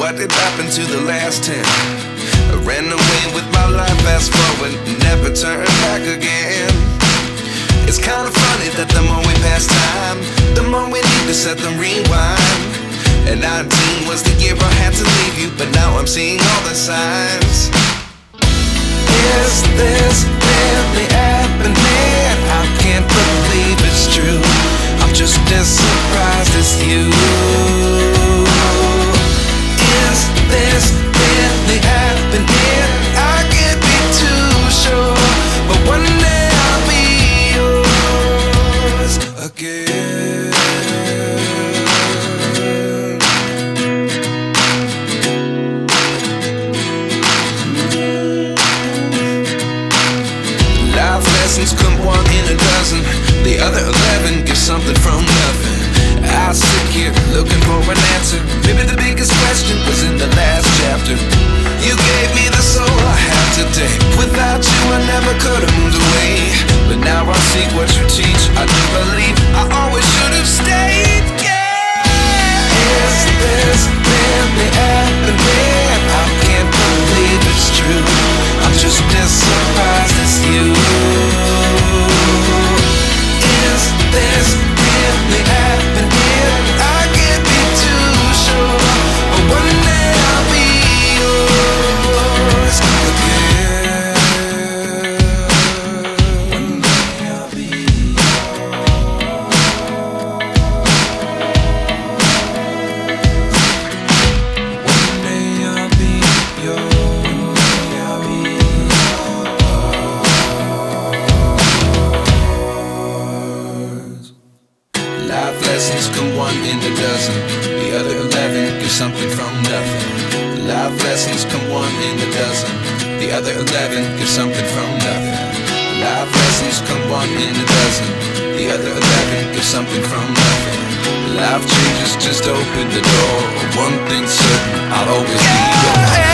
what did happen to the last 10? I ran away with my life, fast forward, never turn back again. It's kind of funny that the more we pass time, the more we need to set them rewind. And 19 was the year I had to leave you, but now I'm seeing all the signs. Is this really happening? I can't believe it's true. I'm just as surprised as you. Is this really happening? I can't be too sure, but one day I'll be yours again. Life lessons come one in a dozen. The other 11 get something from nothing. I sit here looking for an answer. Maybe the biggest question was in the last chapter. You gave me the soul I have today. Without you I never could have moved away. But now I see what you teach. I do believe I always should have stayed. Yeah. Is this really happening? I can't believe it's true. I'm just as surprised as you. Is this really happening? I can't be too sure, but one day I'll be yours again. One day I'll be yours. One day I'll be yours. One day I'll be yours. Life lessons come one in a dozen. The other 11 give something from nothing. Life lessons come one in a dozen. The other 11 give something from nothing. Life lessons come one in a dozen. The other 11 give something from nothing. Life changes just open the door. One thing's certain, I'll always be yours.